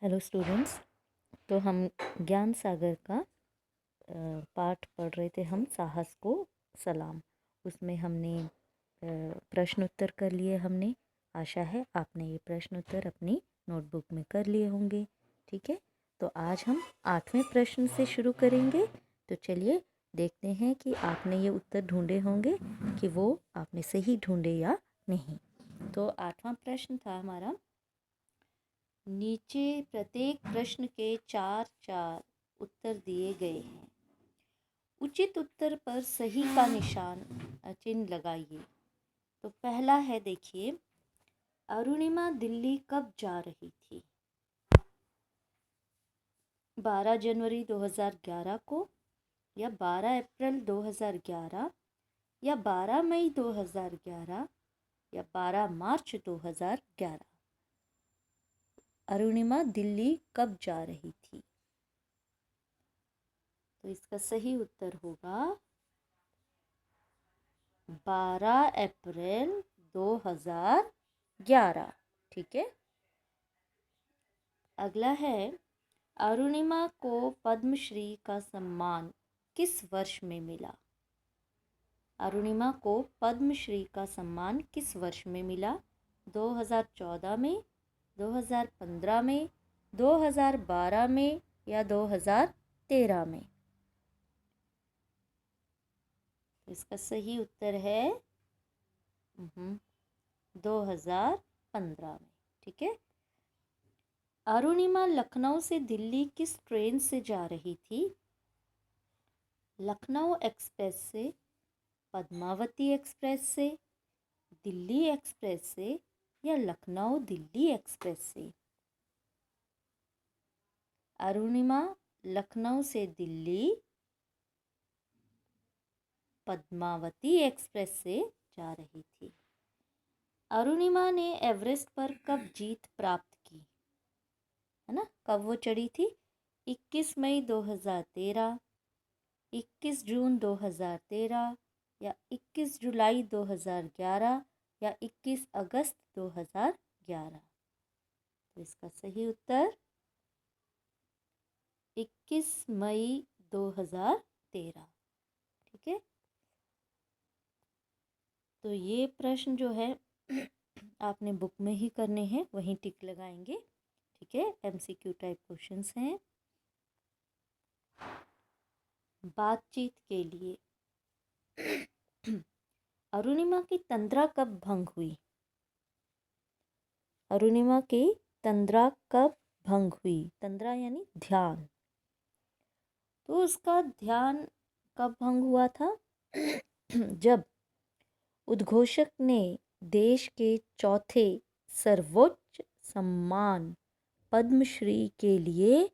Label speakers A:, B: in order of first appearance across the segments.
A: Hello students. तो हम ज्ञान सागर का पाठ पढ़ रहे थे। हम साहस को सलाम। उसमें हमने प्रश्न उत्तर कर लिए। हमने आशा है आपने ये प्रश्न उत्तर अपनी नोटबुक में कर लिए होंगे। ठीक है, तो आज हम 8वें प्रश्न से शुरू करेंगे। तो चलिए देखते हैं कि आपने ये उत्तर ढूंढे होंगे कि वो आपने सही ढूंढे या नहीं। तो 8वां प्रश्न था हमारा, नीचे प्रत्येक प्रश्न के 4 उत्तर दिए गए हैं। उचित उत्तर पर सही का निशान चिन्ह लगाइए। तो पहला है, देखिए, अरुणिमा दिल्ली कब जा रही थी? 12 जनवरी 2011 को, या 12 अप्रैल 2011, या 12 मई 2011, या 12 मार्च 2011। अरुणिमा दिल्ली कब जा रही थी? तो इसका सही उत्तर होगा 12 अप्रैल 2011। ठीक है, अगला है, अरुणिमा को पद्मश्री का सम्मान किस वर्ष में मिला? अरुणिमा को पद्मश्री का सम्मान किस वर्ष में मिला? 2014 में, 2015 में, 2012 में, या 2013 में? इसका सही उत्तर है 2015 में। ठीक है, अरुणिमा लखनऊ से दिल्ली किस ट्रेन से जा रही थी? लखनऊ एक्सप्रेस से, पद्मावती एक्सप्रेस से, दिल्ली एक्सप्रेस से, या लखनऊ दिल्ली एक्सप्रेस से? अरुणिमा लखनऊ से दिल्ली पद्मावती एक्सप्रेस से जा रही थी। अरुणिमा ने एवरेस्ट पर कब जीत प्राप्त की? है ना, कब वो चढ़ी थी? 21 मई 2013, 21 जून 2013, या 21 जुलाई 2011, या 21 अगस्त 2011? तो इसका सही उत्तर 21 मई 2013। ठीक है, तो ये प्रश्न जो है आपने बुक में ही करने हैं, वहीं टिक लगाएंगे। ठीक है, एमसीक्यू टाइप क्वेश्चंस हैं। बातचीत के लिए अरुणिमा की तंद्रा कब भंग हुई? अरुणिमा की तंद्रा कब भंग हुई? तंद्रा यानी ध्यान। तो उसका ध्यान कब भंग हुआ था? जब उद्घोषक ने देश के चौथे सर्वोच्च सम्मान पद्मश्री के लिए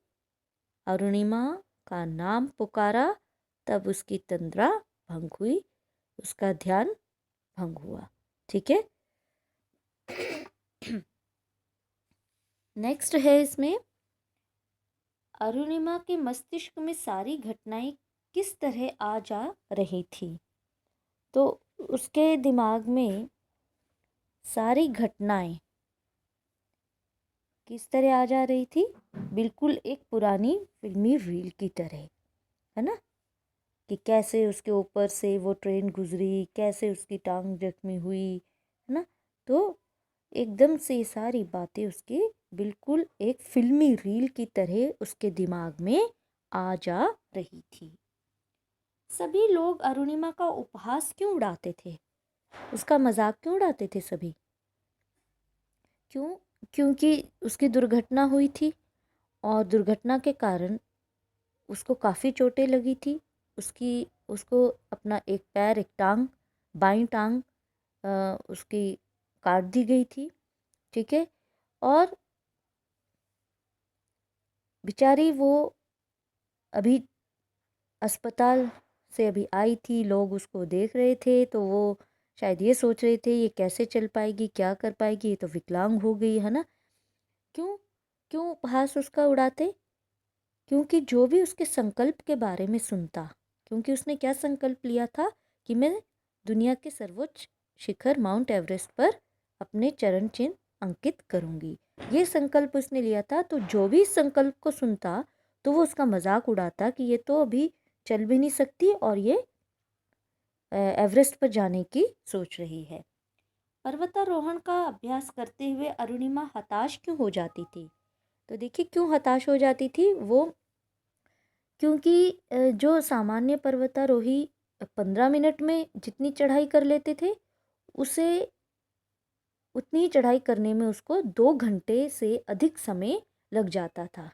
A: अरुणिमा का नाम पुकारा, तब उसकी तंद्रा भंग हुई, उसका ध्यान भंग हुआ। ठीक है, नेक्स्ट है इसमें, अरुणिमा के मस्तिष्क में सारी घटनाएं किस तरह आ जा रही थी? तो उसके दिमाग में सारी घटनाएं किस तरह आ जा रही थी? बिल्कुल एक पुरानी फिल्मी रील की तरह, है ना, कि कैसे उसके ऊपर से वो ट्रेन गुजरी, कैसे उसकी टांग जख्मी हुई, है ना। तो एकदम से ये सारी बातें उसकी बिल्कुल एक फिल्मी रील की तरह उसके दिमाग में आ जा रही थी। सभी लोग अरुणिमा का उपहास क्यों उड़ाते थे? उसका मजाक क्यों उड़ाते थे सभी? क्यों? क्योंकि उसकी दुर्घटना हुई थी, और दुर्घटना के कारण उसको काफ़ी चोटें लगी थी। उसको अपना एक पैर, एक टांग, बाईं टांग उसकी काट दी गई थी। ठीक है, और बेचारी वो अभी अस्पताल से अभी आई थी, लोग उसको देख रहे थे, तो वो शायद ये सोच रहे थे ये कैसे चल पाएगी, क्या कर पाएगी, ये तो विकलांग हो गई, है ना। क्यों? क्यों उपहास उसका उड़ाते? क्योंकि जो भी उसके संकल्प के बारे में सुनता, क्योंकि उसने क्या संकल्प लिया था कि मैं दुनिया के सर्वोच्च शिखर माउंट एवरेस्ट पर अपने चरण चिन्ह अंकित करूंगी। ये संकल्प उसने लिया था, तो जो भी इस संकल्प को सुनता तो वो उसका मजाक उड़ाता कि ये तो अभी चल भी नहीं सकती और ये एवरेस्ट पर जाने की सोच रही है। पर्वतारोहण का अभ्यास करते हुए अरुणिमा हताश क्यों हो जाती थी? तो देखिए क्यों हताश हो जाती थी वो, क्योंकि जो सामान्य पर्वतारोही 15 मिनट में जितनी चढ़ाई कर लेते थे, उसे उतनी ही चढ़ाई करने में उसको 2 घंटे से अधिक समय लग जाता था,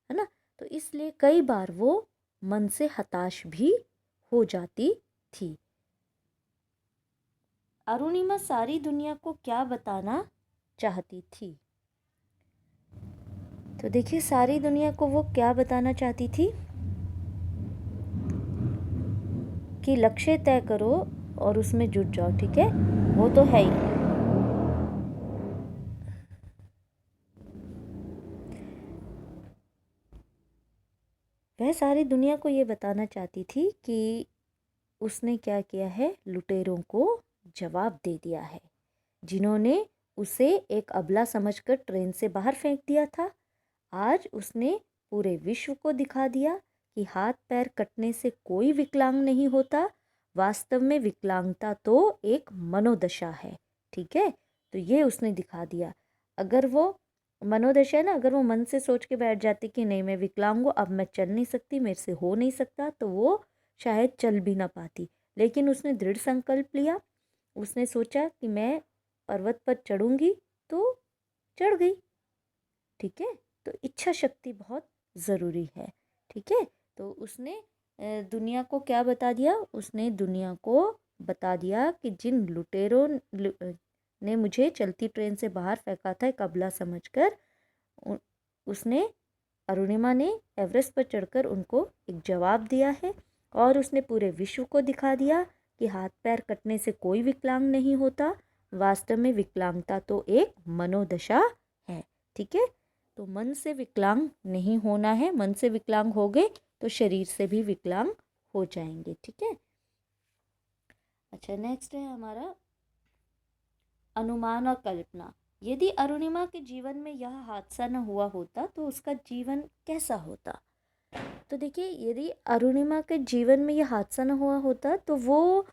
A: है ना। तो इसलिए कई बार वो मन से हताश भी हो जाती थी। अरुणिमा सारी दुनिया को क्या बताना चाहती थी? तो देखिए सारी दुनिया को वो क्या बताना चाहती थी कि लक्ष्य तय करो और उसमें जुट जाओ, ठीक है, वो तो है ही। वह सारी दुनिया को ये बताना चाहती थी कि उसने क्या किया है, लुटेरों को जवाब दे दिया है, जिन्होंने उसे एक अबला समझकर ट्रेन से बाहर फेंक दिया था। आज उसने पूरे विश्व को दिखा दिया कि हाथ पैर कटने से कोई विकलांग नहीं होता। वास्तव में विकलांगता तो एक मनोदशा है, ठीक है। तो ये उसने दिखा दिया। अगर वो मनोदशा है ना, अगर वो मन से सोच के बैठ जाती कि नहीं मैं विकलांग हूँ, अब मैं चल नहीं सकती, मेरे से हो नहीं सकता, तो वो शायद चल भी ना पाती। लेकिन उसने दृढ़ संकल्प लिया, उसने सोचा कि मैं पर्वत पर चढ़ूंगी, तो चढ़ गई, ठीक है। तो इच्छा शक्ति बहुत ज़रूरी है, ठीक है। तो उसने दुनिया को क्या बता दिया, उसने दुनिया को बता दिया कि जिन लुटेरों ने मुझे चलती ट्रेन से बाहर फेंका था एक अबला समझकर, उसने, अरुणिमा ने एवरेस्ट पर चढ़कर उनको एक जवाब दिया है। और उसने पूरे विश्व को दिखा दिया कि हाथ पैर कटने से कोई विकलांग नहीं होता। वास्तव में विकलांगता तो एक मनोदशा है, ठीक है। तो मन से विकलांग नहीं होना है, मन से विकलांग हो गए तो शरीर से भी विकलांग हो जाएंगे, ठीक है। अच्छा, नेक्स्ट है हमारा अनुमान और कल्पना। यदि अरुणिमा के जीवन में यह हादसा न हुआ होता तो उसका जीवन कैसा होता? तो देखिए यदि अरुणिमा के जीवन में यह हादसा न हुआ होता तो वो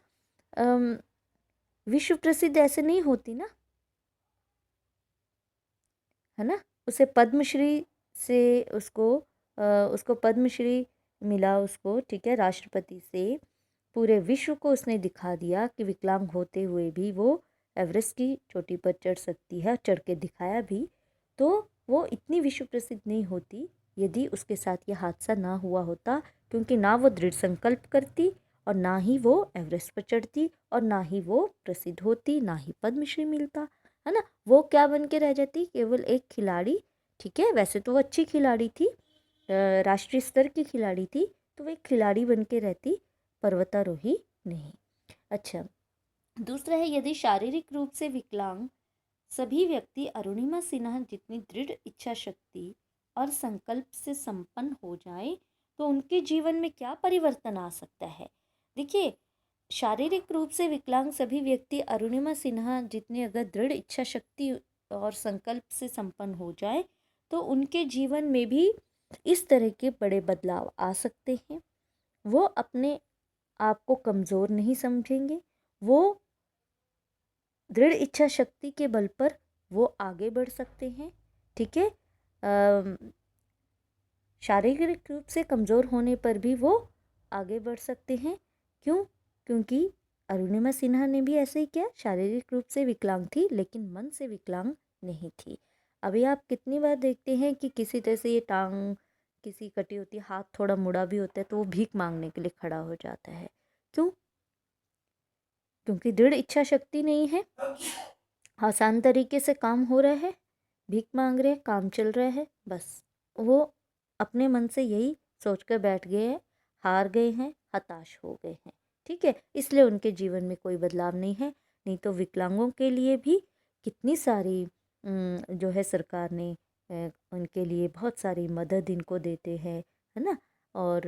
A: विश्व प्रसिद्ध ऐसे नहीं होती ना, है ना। उसे पद्मश्री से उसको पद्मश्री मिला उसको, ठीक है, राष्ट्रपति से। पूरे विश्व को उसने दिखा दिया कि विकलांग होते हुए भी वो एवरेस्ट की चोटी पर चढ़ सकती है, चढ़ के दिखाया भी। तो वो इतनी विश्व प्रसिद्ध नहीं होती यदि उसके साथ ये हादसा ना हुआ होता, क्योंकि ना वो दृढ़ संकल्प करती और ना ही वो एवरेस्ट पर चढ़ती और ना ही वो प्रसिद्ध होती, ना ही पद्मश्री मिलता, है ना। वो क्या बन के रह जाती, केवल एक खिलाड़ी, ठीक है। वैसे तो वो अच्छी खिलाड़ी थी, राष्ट्रीय स्तर की खिलाड़ी थी, तो वो एक खिलाड़ी बन के रहती, पर्वतारोही नहीं। अच्छा, दूसरा है यदि शारीरिक रूप से विकलांग सभी व्यक्ति अरुणिमा सिन्हा जितनी दृढ़ इच्छा शक्ति और संकल्प से संपन्न हो जाए तो उनके जीवन में क्या परिवर्तन आ सकता है? देखिए, शारीरिक रूप से विकलांग सभी व्यक्ति अरुणिमा सिन्हा जितने अगर दृढ़ इच्छा शक्ति और संकल्प से संपन्न हो जाए तो उनके जीवन में भी इस तरह के बड़े बदलाव आ सकते हैं। वो अपने आप को कमज़ोर नहीं समझेंगे, वो दृढ़ इच्छा शक्ति के बल पर वो आगे बढ़ सकते हैं, ठीक है। शारीरिक रूप से कमज़ोर होने पर भी वो आगे बढ़ सकते हैं। क्यों? क्योंकि अरुणिमा सिन्हा ने भी ऐसे ही किया, शारीरिक रूप से विकलांग थी लेकिन मन से विकलांग नहीं थी। अभी आप कितनी बार देखते हैं कि किसी तरह से ये टांग किसी कटी होती है, हाथ थोड़ा मुड़ा भी होता है तो वो भीख मांगने के लिए खड़ा हो जाता है। क्यों? क्योंकि दृढ़ इच्छा शक्ति नहीं है, आसान तरीके से काम हो रहा है, भीख मांग रहे हैं, काम चल रहा है, बस वो अपने मन से यही सोच कर बैठ गए हैं, हार गए हैं, हताश हो गए हैं, ठीक है। इसलिए उनके जीवन में कोई बदलाव नहीं है। नहीं तो विकलांगों के लिए भी कितनी सारी जो है सरकार ने उनके लिए बहुत सारी मदद इनको देते हैं, है ना। और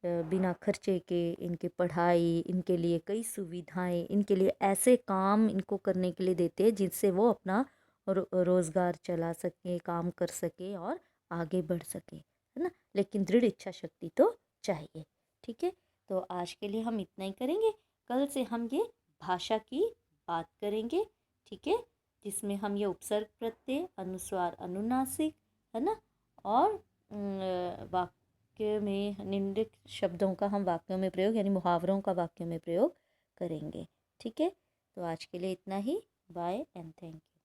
A: बिना खर्चे के इनके पढ़ाई, इनके लिए कई सुविधाएं, इनके लिए ऐसे काम इनको करने के लिए देते हैं जिनसे वो अपना रोज़गार चला सके, काम कर सके और आगे बढ़ सके, है ना। लेकिन दृढ़ इच्छा शक्ति तो चाहिए। ठीक है, तो आज के लिए हम इतना ही करेंगे। कल से हम ये भाषा की बात करेंगे, ठीक है, जिसमें हम ये उपसर्ग प्रत्यय, अनुस्वार, अनुनासिक, है ना, और वाक्य में निम्नलिखित शब्दों का हम वाक्यों में प्रयोग यानी मुहावरों का वाक्यों में प्रयोग करेंगे। ठीक है, तो आज के लिए इतना ही। Bye and thank you.